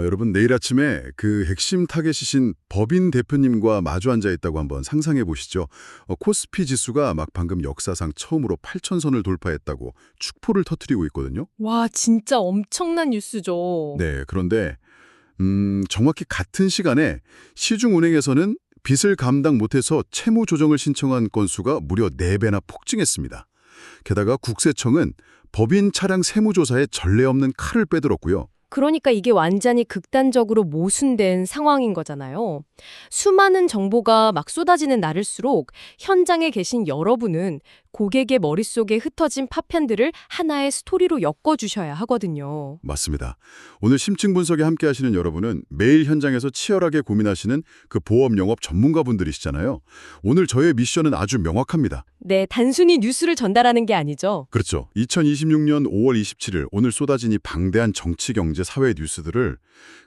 여러분 내일 아침에 그 핵심 타겟이신 법인 대표님과 마주 앉아 있다고 한번 상상해 보시죠. 코스피 지수가 막 방금 역사상 처음으로 8,000선을 돌파했다고 축포를 터뜨리고 있거든요. 와, 진짜 엄청난 뉴스죠. 네, 그런데 정확히 같은 시간에 시중은행에서는 빚을 감당 못해서 채무 조정을 신청한 건수가 무려 4배나 폭증했습니다. 게다가 국세청은 법인 차량 세무조사에 전례 없는 칼을 빼들었고요. 그러니까 이게 완전히 극단적으로 모순된 상황인 거잖아요. 수많은 정보가 막 쏟아지는 날일수록 현장에 계신 여러분은 고객의 머릿속에 흩어진 파편들을 하나의 스토리로 엮어주셔야 하거든요. 맞습니다. 오늘 심층 분석에 함께 하시는 여러분은 매일 현장에서 치열하게 고민하시는 그 보험 영업 전문가분들이시잖아요. 오늘 저의 미션은 아주 명확합니다. 네, 단순히 뉴스를 전달하는 게 아니죠. 그렇죠. 2026년 5월 27일 오늘 쏟아진 이 방대한 정치, 경제, 사회 뉴스들을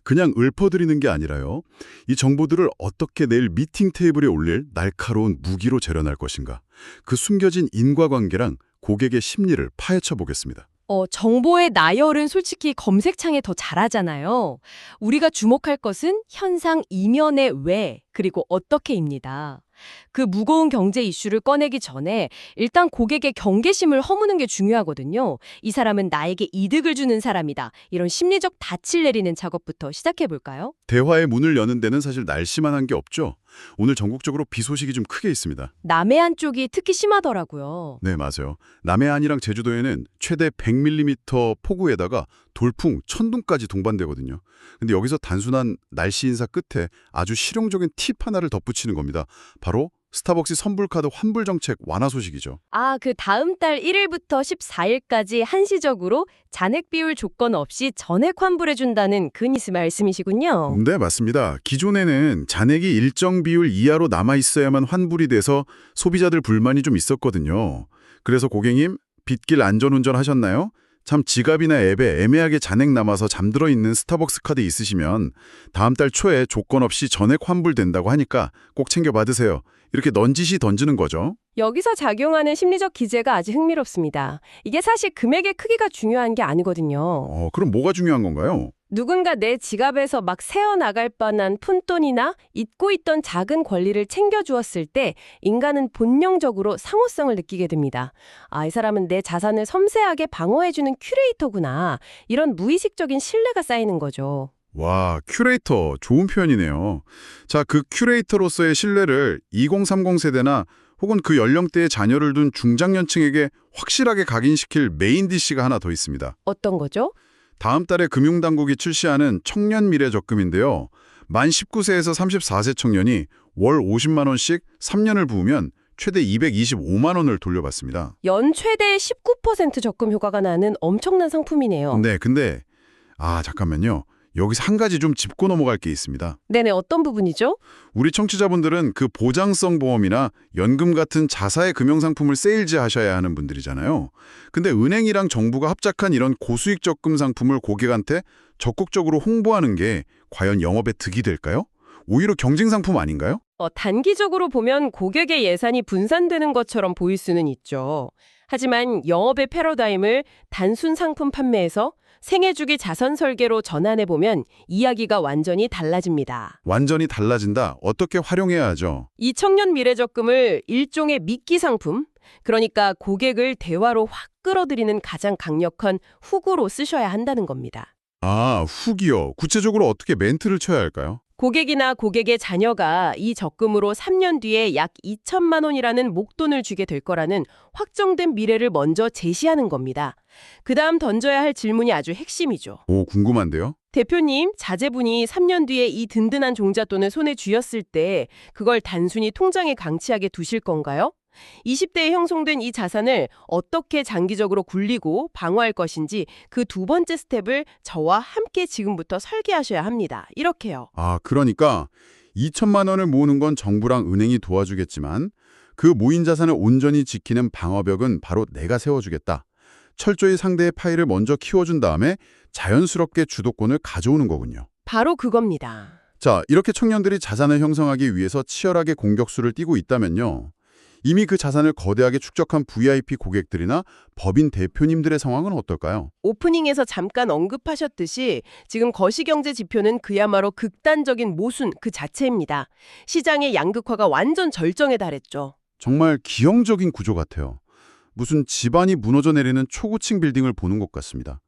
그냥 읊어드리는 게 아니라요. 이 정보들을 어떻게 내일 미팅 테이블에 올릴 날카로운 무기로 재련할 것인가. 그 숨겨진 인과관계랑 고객의 심리를 파헤쳐 보겠습니다. 정보의 나열은 솔직히 검색창에 더 잘하잖아요. 우리가 주목할 것은 현상 이면의 왜, 그리고 어떻게입니다. 그 무거운 경제 이슈를 꺼내기 전에 일단 고객의 경계심을 허무는 게 중요하거든요. 이 사람은 나에게 이득을 주는 사람이다. 이런 심리적 닻을 내리는 작업부터 시작해 볼까요? 대화의 문을 여는 데는 사실 날씨만 한 게 없죠. 오늘 전국적으로 비 소식이 좀 크게 있습니다. 남해안 쪽이 특히 심하더라고요. 네, 맞아요. 남해안이랑 제주도에는 최대 100mm 폭우에다가 돌풍, 천둥까지 동반되거든요. 근데 여기서 단순한 날씨 인사 끝에 아주 실용적인 팁 하나를 덧붙이는 겁니다. 바로 스타벅스 선불카드 환불 정책 완화 소식이죠. 그 다음 달 1일부터 14일까지 한시적으로 잔액 비율 조건 없이 전액 환불해준다는 그 말씀이시군요. 네, 맞습니다. 기존에는 잔액이 일정 비율 이하로 남아있어야만 환불이 돼서 소비자들 불만이 좀 있었거든요. 그래서 고객님, 빗길 안전운전 하셨나요? 참 지갑이나 앱에 애매하게 잔액 남아서 잠들어 있는 스타벅스 카드 있으시면 다음 달 초에 조건 없이 전액 환불된다고 하니까 꼭 챙겨 받으세요. 이렇게 넌지시 던지는 거죠. 여기서 작용하는 심리적 기제가 아주 흥미롭습니다. 이게 사실 금액의 크기가 중요한 게 아니거든요. 그럼 뭐가 중요한 건가요? 누군가 내 지갑에서 막 새어나갈 뻔한 푼돈이나 잊고 있던 작은 권리를 챙겨주었을 때 인간은 본능적으로 상호성을 느끼게 됩니다. 이 사람은 내 자산을 섬세하게 방어해주는 큐레이터구나. 이런 무의식적인 신뢰가 쌓이는 거죠. 와, 큐레이터 좋은 표현이네요. 자, 그 큐레이터로서의 신뢰를 2030 세대나 혹은 그 연령대의 자녀를 둔 중장년층에게 확실하게 각인시킬 메인 디시가 하나 더 있습니다. 어떤 거죠? 다음 달에 금융당국이 출시하는 청년 미래 적금인데요. 만 19세에서 34세 청년이 월 50만 원씩 3년을 부으면 최대 225만 원을 돌려받습니다. 연 최대 19% 적금 효과가 나는 엄청난 상품이네요. 네, 근데 잠깐만요. 여기서 한 가지 좀 짚고 넘어갈 게 있습니다. 네네, 어떤 부분이죠? 우리 청취자분들은 그 보장성 보험이나 연금 같은 자사의 금융상품을 세일즈 하셔야 하는 분들이잖아요. 근데 은행이랑 정부가 합작한 이런 고수익 적금 상품을 고객한테 적극적으로 홍보하는 게 과연 영업에 득이 될까요? 오히려 경쟁 상품 아닌가요? 단기적으로 보면 고객의 예산이 분산되는 것처럼 보일 수는 있죠. 하지만 영업의 패러다임을 단순 상품 판매에서 생애주기 자선 설계로 전환해보면 이야기가 완전히 달라집니다. 완전히 달라진다. 어떻게 활용해야 하죠? 이 청년 미래적금을 일종의 미끼 상품, 그러니까 고객을 대화로 확 끌어들이는 가장 강력한 훅으로 쓰셔야 한다는 겁니다. 훅이요. 구체적으로 어떻게 멘트를 쳐야 할까요? 고객이나 고객의 자녀가 이 적금으로 3년 뒤에 약 2천만 원이라는 목돈을 주게 될 거라는 확정된 미래를 먼저 제시하는 겁니다. 그 다음 던져야 할 질문이 아주 핵심이죠. 궁금한데요? 대표님, 자제분이 3년 뒤에 이 든든한 종잣돈을 손에 쥐었을 때 그걸 단순히 통장에 강치하게 두실 건가요? 20대에 형성된 이 자산을 어떻게 장기적으로 굴리고 방어할 것인지 그 두 번째 스텝을 저와 함께 지금부터 설계하셔야 합니다. 이렇게요. 그러니까 2천만 원을 모으는 건 정부랑 은행이 도와주겠지만 그 모인 자산을 온전히 지키는 방어벽은 바로 내가 세워주겠다. 철저히 상대의 파일을 먼저 키워준 다음에 자연스럽게 주도권을 가져오는 거군요. 바로 그겁니다. 자, 이렇게 청년들이 자산을 형성하기 위해서 치열하게 공격수를 띄고 있다면요. 이미 그 자산을 거대하게 축적한 VIP 고객들이나 법인 대표님들의 상황은 어떨까요? 오프닝에서 잠깐 언급하셨듯이 지금 거시경제 지표는 그야말로 극단적인 모순 그 자체입니다. 시장의 양극화가 완전 절정에 달했죠. 정말 기형적인 구조 같아요. 무슨 집안이 무너져 내리는 초고층 빌딩을 보는 것 같습니다.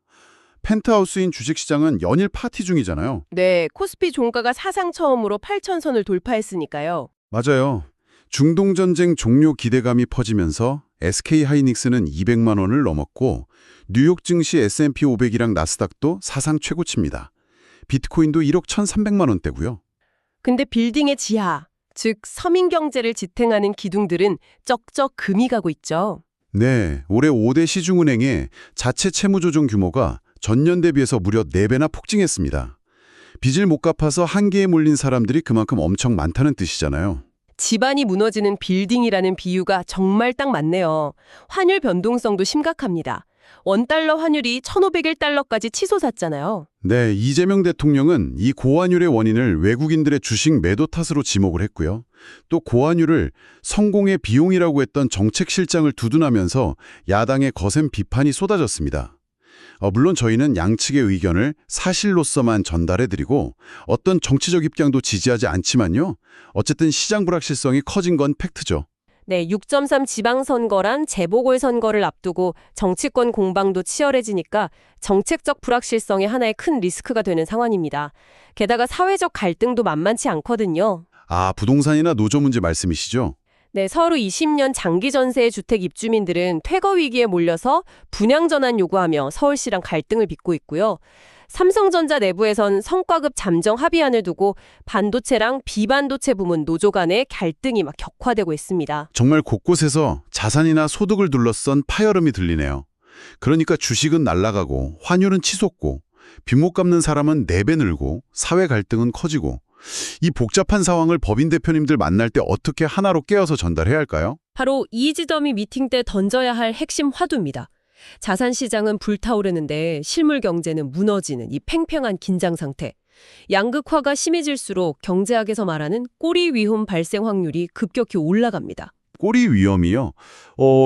펜트하우스인 주식시장은 연일 파티 중이잖아요. 네, 코스피 종가가 사상 처음으로 8,000선을 돌파했으니까요. 맞아요. 중동전쟁 종료 기대감이 퍼지면서 SK하이닉스는 200만 원을 넘었고 뉴욕 증시 S&P 500이랑 나스닥도 사상 최고치입니다. 비트코인도 1억 1,300만 원대고요. 근데 빌딩의 지하, 즉 서민 경제를 지탱하는 기둥들은 쩍쩍 금이 가고 있죠. 네, 올해 5대 시중은행의 자체 채무조정 규모가 전년 대비해서 무려 4배나 폭증했습니다. 빚을 못 갚아서 한계에 몰린 사람들이 그만큼 엄청 많다는 뜻이잖아요. 집안이 무너지는 빌딩이라는 비유가 정말 딱 맞네요. 환율 변동성도 심각합니다. 원달러 환율이 1,501달러까지 치솟았잖아요. 네, 이재명 대통령은 이 고환율의 원인을 외국인들의 주식 매도 탓으로 지목을 했고요. 또 고환율을 성공의 비용이라고 했던 정책실장을 두둔하면서 야당의 거센 비판이 쏟아졌습니다. 물론 저희는 양측의 의견을 사실로서만 전달해드리고 어떤 정치적 입장도 지지하지 않지만요. 어쨌든 시장 불확실성이 커진 건 팩트죠. 네, 6.3 지방선거란 재보궐선거를 앞두고 정치권 공방도 치열해지니까 정책적 불확실성이 하나의 큰 리스크가 되는 상황입니다. 게다가 사회적 갈등도 만만치 않거든요. 아, 부동산이나 노조 문제 말씀이시죠? 네, 서울 20년 장기 전세의 주택 입주민들은 퇴거 위기에 몰려서 분양 전환 요구하며 서울시랑 갈등을 빚고 있고요. 삼성전자 내부에선 성과급 잠정 합의안을 두고 반도체랑 비반도체 부문 노조 간의 갈등이 막 격화되고 있습니다. 정말 곳곳에서 자산이나 소득을 둘러싼 파열음이 들리네요. 그러니까 주식은 날아가고 환율은 치솟고 빚 못 갚는 사람은 4배 늘고 사회 갈등은 커지고 이 복잡한 상황을 법인 대표님들 만날 때 어떻게 하나로 깨어서 전달해야 할까요? 바로 이 지점이 미팅 때 던져야 할 핵심 화두입니다. 자산 시장은 불타오르는데 실물 경제는 무너지는 이 팽팽한 긴장 상태. 양극화가 심해질수록 경제학에서 말하는 꼬리 위험 발생 확률이 급격히 올라갑니다. 꼬리 위험이요?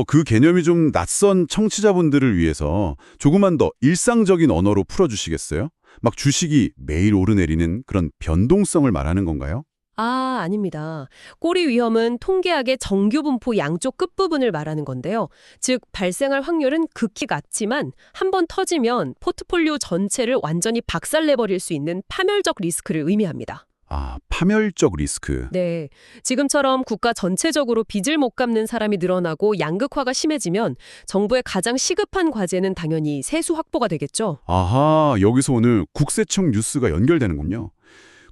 그 개념이 좀 낯선 청취자분들을 위해서 조금만 더 일상적인 언어로 풀어주시겠어요? 막 주식이 매일 오르내리는 그런 변동성을 말하는 건가요? 아닙니다. 꼬리 위험은 통계학의 정규 분포 양쪽 끝부분을 말하는 건데요. 즉, 발생할 확률은 극히 낮지만 한 번 터지면 포트폴리오 전체를 완전히 박살내버릴 수 있는 파멸적 리스크를 의미합니다. 아, 파멸적 리스크. 네, 지금처럼 국가 전체적으로 빚을 못 갚는 사람이 늘어나고 양극화가 심해지면 정부의 가장 시급한 과제는 당연히 세수 확보가 되겠죠. 아하, 여기서 오늘 국세청 뉴스가 연결되는군요.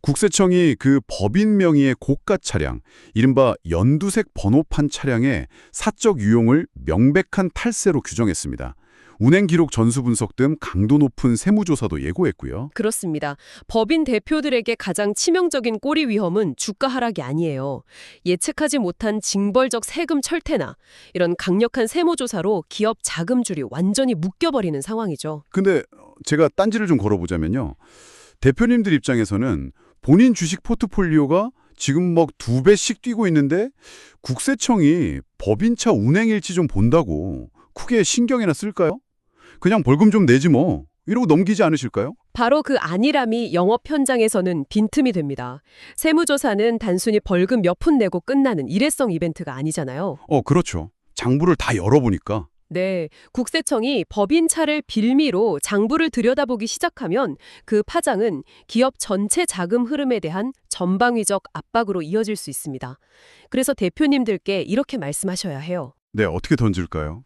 국세청이 그 법인 명의의 고가 차량, 이른바 연두색 번호판 차량의 사적 유용을 명백한 탈세로 규정했습니다. 운행 기록 전수 분석 등 강도 높은 세무조사도 예고했고요. 그렇습니다. 법인 대표들에게 가장 치명적인 꼬리 위험은 주가 하락이 아니에요. 예측하지 못한 징벌적 세금 철퇴나 이런 강력한 세무조사로 기업 자금줄이 완전히 묶여버리는 상황이죠. 근데 제가 딴지를 좀 걸어보자면요. 대표님들 입장에서는 본인 주식 포트폴리오가 지금 막 2배씩 뛰고 있는데 국세청이 법인차 운행일지 좀 본다고 크게 신경이나 쓸까요? 그냥 벌금 좀 내지 뭐 이러고 넘기지 않으실까요? 바로 그 안일함이 영업 현장에서는 빈틈이 됩니다. 세무조사는 단순히 벌금 몇 푼 내고 끝나는 일회성 이벤트가 아니잖아요. 그렇죠. 장부를 다 열어보니까. 네, 국세청이 법인차를 빌미로 장부를 들여다보기 시작하면 그 파장은 기업 전체 자금 흐름에 대한 전방위적 압박으로 이어질 수 있습니다. 그래서 대표님들께 이렇게 말씀하셔야 해요. 네, 어떻게 던질까요?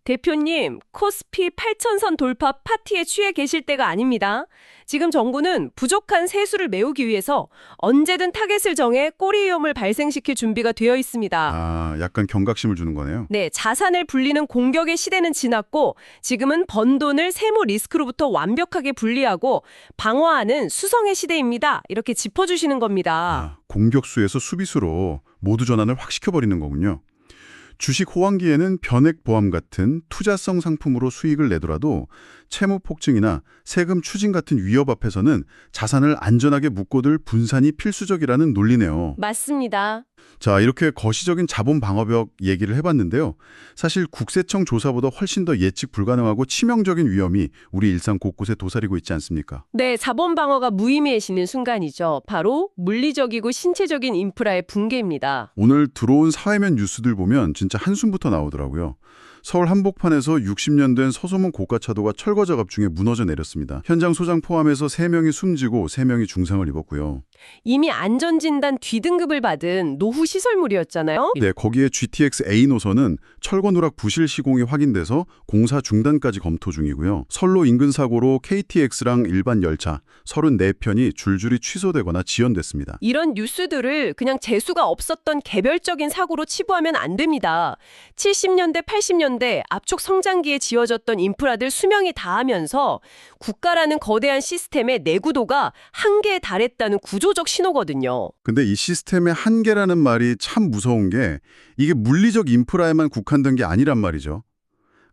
대표님, 코스피 8,000선 돌파 파티에 취해 계실 때가 아닙니다. 지금 정부는 부족한 세수를 메우기 위해서 언제든 타겟을 정해 꼬리 위험을 발생시킬 준비가 되어 있습니다. 아, 약간 경각심을 주는 거네요. 네, 자산을 불리는 공격의 시대는 지났고 지금은 번 돈을 세무 리스크로부터 완벽하게 분리하고 방어하는 수성의 시대입니다. 이렇게 짚어주시는 겁니다. 아, 공격수에서 수비수로 모두 전환을 확 시켜버리는 거군요. 주식 호황기에는 변액 보험 같은 투자성 상품으로 수익을 내더라도 채무 폭증이나 세금 추징 같은 위협 앞에서는 자산을 안전하게 묶어둘 분산이 필수적이라는 논리네요. 맞습니다. 자, 이렇게 거시적인 자본 방어벽 얘기를 해봤는데요. 사실 국세청 조사보다 훨씬 더 예측 불가능하고 치명적인 위험이 우리 일상 곳곳에 도사리고 있지 않습니까? 네, 자본 방어가 무의미해지는 순간이죠. 바로 물리적이고 신체적인 인프라의 붕괴입니다. 오늘 들어온 사회면 뉴스들 보면 진짜 한숨부터 나오더라고요. 서울 한복판에서 60년 된 서소문 고가차도가 철거 작업 중에 무너져 내렸습니다. 현장 소장 포함해서 3명이 숨지고 3명이 중상을 입었고요. 이미 안전진단 D등급을 받은 노후 시설물이었잖아요. 네, 거기에 GTX A 노선은 철거 누락 부실 시공이 확인돼서 공사 중단까지 검토 중이고요. 선로 인근 사고로 KTX랑 일반 열차 34편이 줄줄이 취소되거나 지연됐습니다. 이런 뉴스들을 그냥 재수가 없었던 개별적인 사고로 치부하면 안 됩니다. 70년대, 80년대 압축 성장기에 지어졌던 인프라들 수명이 다하면서 국가라는 거대한 시스템의 내구도가 한계에 달했다는 구조적 신호거든요. 근데 이 시스템의 한계라는 말이 참 무서운 게 이게 물리적 인프라에만 국한된 게 아니란 말이죠.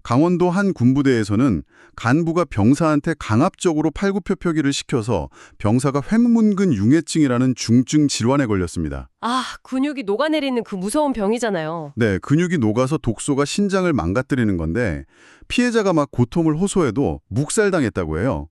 강원도 한 군부대에서는 간부가 병사한테 강압적으로 팔굽혀펴기를 시켜서 병사가 횡문근 융해증이라는 중증 질환에 걸렸습니다. 아, 근육이 녹아내리는 그 무서운 병이잖아요. 네, 근육이 녹아서 독소가 신장을 망가뜨리는 건데 피해자가 막 고통을 호소해도 묵살당했다고 해요.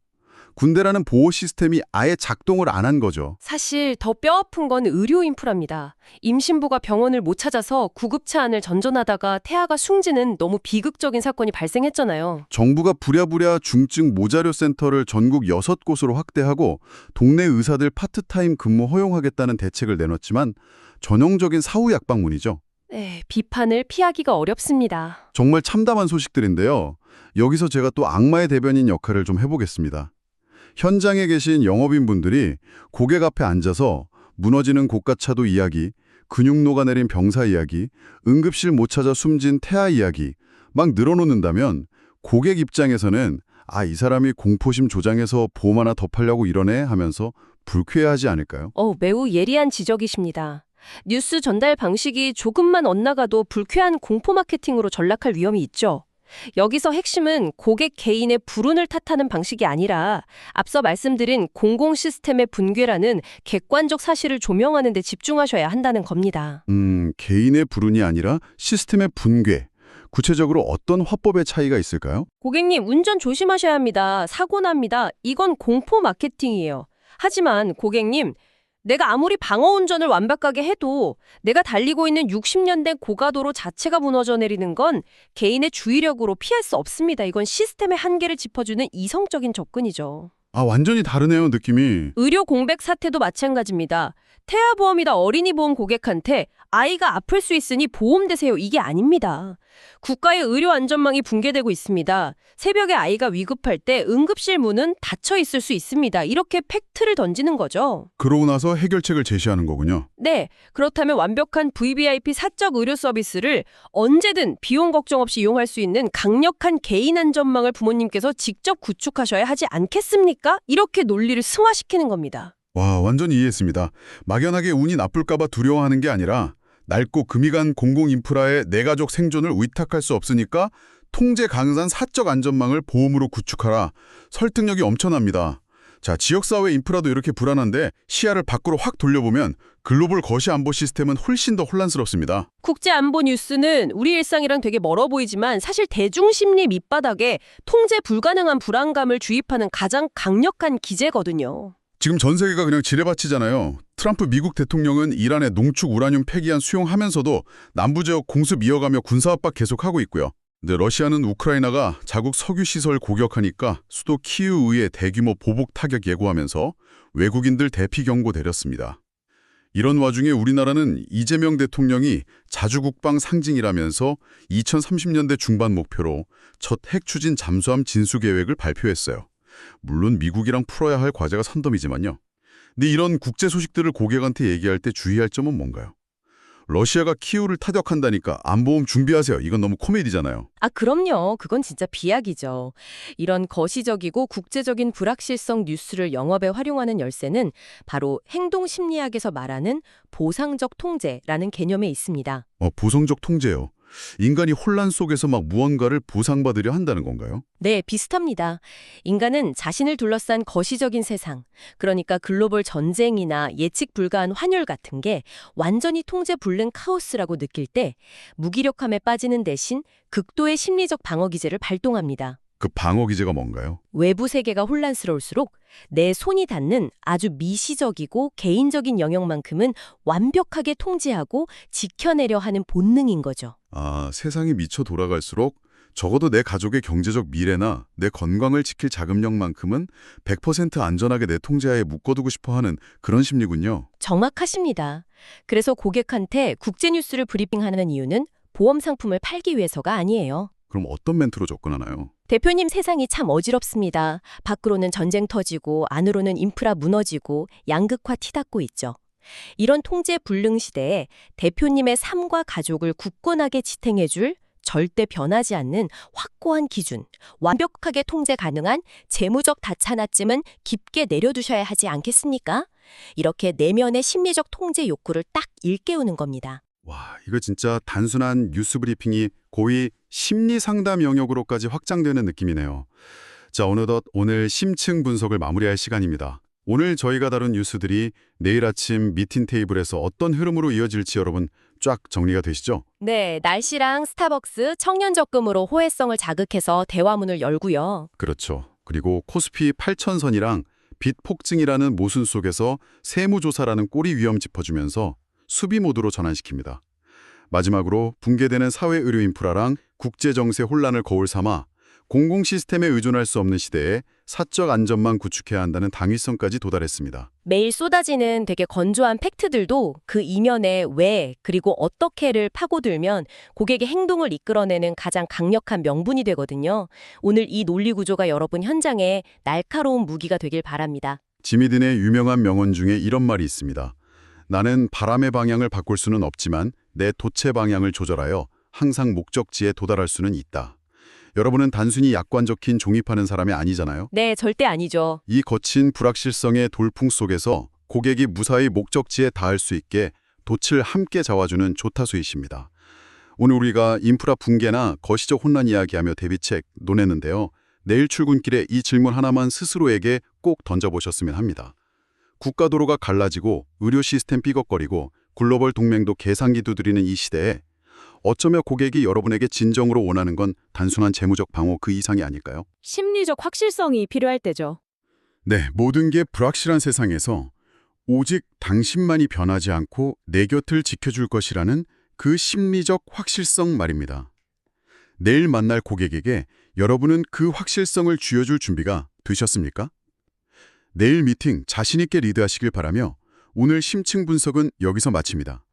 군대라는 보호 시스템이 아예 작동을 안 한 거죠. 사실 더 뼈아픈 건 의료 인프라입니다. 임신부가 병원을 못 찾아서 구급차 안을 전전하다가 태아가 숨지는 너무 비극적인 사건이 발생했잖아요. 정부가 부랴부랴 중증 모자료 센터를 전국 6곳으로 확대하고 동네 의사들 파트타임 근무 허용하겠다는 대책을 내놨지만 전형적인 사후 약방문이죠. 네, 비판을 피하기가 어렵습니다. 정말 참담한 소식들인데요. 여기서 제가 또 악마의 대변인 역할을 좀 해보겠습니다. 현장에 계신 영업인분들이 고객 앞에 앉아서 무너지는 고가차도 이야기, 근육 녹아내린 병사 이야기, 응급실 못 찾아 숨진 태아 이야기 막 늘어놓는다면 고객 입장에서는 아, 이 사람이 공포심 조장해서 보험 하나 더 팔려고 이러네 하면서 불쾌해하지 않을까요? 매우 예리한 지적이십니다. 뉴스 전달 방식이 조금만 엇나가도 불쾌한 공포 마케팅으로 전락할 위험이 있죠. 여기서 핵심은 고객 개인의 불운을 탓하는 방식이 아니라 앞서 말씀드린 공공 시스템의 붕괴라는 객관적 사실을 조명하는 데 집중하셔야 한다는 겁니다. 개인의 불운이 아니라 시스템의 붕괴. 구체적으로 어떤 화법의 차이가 있을까요? 고객님, 운전 조심하셔야 합니다. 사고 납니다. 이건 공포 마케팅이에요. 하지만 고객님, 내가 아무리 방어 운전을 완벽하게 해도 내가 달리고 있는 60년 된 고가도로 자체가 무너져 내리는 건 개인의 주의력으로 피할 수 없습니다. 이건 시스템의 한계를 짚어주는 이성적인 접근이죠. 아, 완전히 다르네요, 느낌이. 의료 공백 사태도 마찬가지입니다. 태아보험이다 어린이보험 고객한테 아이가 아플 수 있으니 보험 되세요. 이게 아닙니다. 국가의 의료 안전망이 붕괴되고 있습니다. 새벽에 아이가 위급할 때 응급실 문은 닫혀 있을 수 있습니다. 이렇게 팩트를 던지는 거죠. 그러고 나서 해결책을 제시하는 거군요. 네, 그렇다면 완벽한 VVIP 사적 의료 서비스를 언제든 비용 걱정 없이 이용할 수 있는 강력한 개인 안전망을 부모님께서 직접 구축하셔야 하지 않겠습니까? 이렇게 논리를 승화시키는 겁니다. 와, 완전히 이해했습니다. 막연하게 운이 나쁠까봐 두려워하는 게 아니라 낡고 금이 간 공공인프라에 내 가족 생존을 위탁할 수 없으니까 통제 강한 사적 안전망을 보험으로 구축하라. 설득력이 엄청납니다. 자, 지역사회 인프라도 이렇게 불안한데 시야를 밖으로 확 돌려보면 글로벌 거시안보 시스템은 훨씬 더 혼란스럽습니다. 국제안보 뉴스는 우리 일상이랑 되게 멀어 보이지만 사실 대중심리 밑바닥에 통제 불가능한 불안감을 주입하는 가장 강력한 기제거든요. 지금 전 세계가 그냥 지뢰밭이잖아요. 트럼프 미국 대통령은 이란의 농축 우라늄 폐기한 수용하면서도 남부지역 공습 이어가며 군사압박 계속하고 있고요. 근데 러시아는 우크라이나가 자국 석유시설 공격하니까 수도 키이우에 대규모 보복 타격 예고하면서 외국인들 대피 경고 내렸습니다. 이런 와중에 우리나라는 이재명 대통령이 자주국방 상징이라면서 2030년대 중반 목표로 첫 핵 추진 잠수함 진수 계획을 발표했어요. 물론 미국이랑 풀어야 할 과제가 선덤이지만요. 근데 이런 국제 소식들을 고객한테 얘기할 때 주의할 점은 뭔가요? 러시아가 키이우를 타격한다니까 안보험 준비하세요. 이건 너무 코미디잖아요. 아, 그럼요. 그건 진짜 비약이죠. 이런 거시적이고 국제적인 불확실성 뉴스를 영업에 활용하는 열쇠는 바로 행동심리학에서 말하는 보상적 통제라는 개념에 있습니다. 보상적 통제요. 인간이 혼란 속에서 막 무언가를 보상받으려 한다는 건가요? 네, 비슷합니다. 인간은 자신을 둘러싼 거시적인 세상, 그러니까 글로벌 전쟁이나 예측 불가한 환율 같은 게 완전히 통제 불능 카오스라고 느낄 때 무기력함에 빠지는 대신 극도의 심리적 방어 기제를 발동합니다. 그 방어 기제가 뭔가요? 외부 세계가 혼란스러울수록 내 손이 닿는 아주 미시적이고 개인적인 영역만큼은 완벽하게 통제하고 지켜내려 하는 본능인 거죠. 아, 세상이 미쳐 돌아갈수록 적어도 내 가족의 경제적 미래나 내 건강을 지킬 자금력만큼은 100% 안전하게 내 통제하에 묶어두고 싶어 하는 그런 심리군요. 정확하십니다. 그래서 고객한테 국제뉴스를 브리핑하는 이유는 보험 상품을 팔기 위해서가 아니에요. 그럼 어떤 멘트로 접근하나요? 대표님 세상이 참 어지럽습니다. 밖으로는 전쟁 터지고 안으로는 인프라 무너지고 양극화 티닫고 있죠. 이런 통제 불능 시대에 대표님의 삶과 가족을 굳건하게 지탱해줄 절대 변하지 않는 확고한 기준, 완벽하게 통제 가능한 재무적 다차나쯤은 깊게 내려두셔야 하지 않겠습니까? 이렇게 내면의 심리적 통제 욕구를 딱 일깨우는 겁니다. 와, 이거 진짜 단순한 뉴스 브리핑이 고이 심리 상담 영역으로까지 확장되는 느낌이네요. 자, 어느덧 오늘 심층 분석을 마무리할 시간입니다. 오늘 저희가 다룬 뉴스들이 내일 아침 미팅 테이블에서 어떤 흐름으로 이어질지 여러분 쫙 정리가 되시죠? 네, 날씨랑 스타벅스, 청년 적금으로 호혜성을 자극해서 대화문을 열고요. 그렇죠. 그리고 코스피 8,000선이랑 빚 폭증이라는 모순 속에서 세무조사라는 꼬리 위험 짚어주면서 수비 모드로 전환시킵니다. 마지막으로 붕괴되는 사회 의료 인프라랑 국제정세 혼란을 거울 삼아 공공 시스템에 의존할 수 없는 시대에 사적 안전만 구축해야 한다는 당위성까지 도달했습니다. 매일 쏟아지는 되게 건조한 팩트들도 그 이면에 왜 그리고 어떻게를 파고들면 고객의 행동을 이끌어내는 가장 강력한 명분이 되거든요. 오늘 이 논리 구조가 여러분 현장에 날카로운 무기가 되길 바랍니다. 지미든의 유명한 명언 중에 이런 말이 있습니다. 나는 바람의 방향을 바꿀 수는 없지만 내 돛의 방향을 조절하여 항상 목적지에 도달할 수는 있다. 여러분은 단순히 약관 적힌 종이 파는 사람이 아니잖아요. 네, 절대 아니죠. 이 거친 불확실성의 돌풍 속에서 고객이 무사히 목적지에 닿을 수 있게 돛을 함께 잡아주는 조타수이십니다. 오늘 우리가 인프라 붕괴나 거시적 혼란 이야기하며 대비책 논했는데요. 내일 출근길에 이 질문 하나만 스스로에게 꼭 던져보셨으면 합니다. 국가도로가 갈라지고 의료 시스템 삐걱거리고 글로벌 동맹도 계산기 두드리는 이 시대에 어쩌면 고객이 여러분에게 진정으로 원하는 건 단순한 재무적 방어 그 이상이 아닐까요? 심리적 확실성이 필요할 때죠. 네, 모든 게 불확실한 세상에서 오직 당신만이 변하지 않고 내 곁을 지켜줄 것이라는 그 심리적 확실성 말입니다. 내일 만날 고객에게 여러분은 그 확실성을 쥐어줄 준비가 되셨습니까? 내일 미팅 자신 있게 리드하시길 바라며 오늘 심층 분석은 여기서 마칩니다.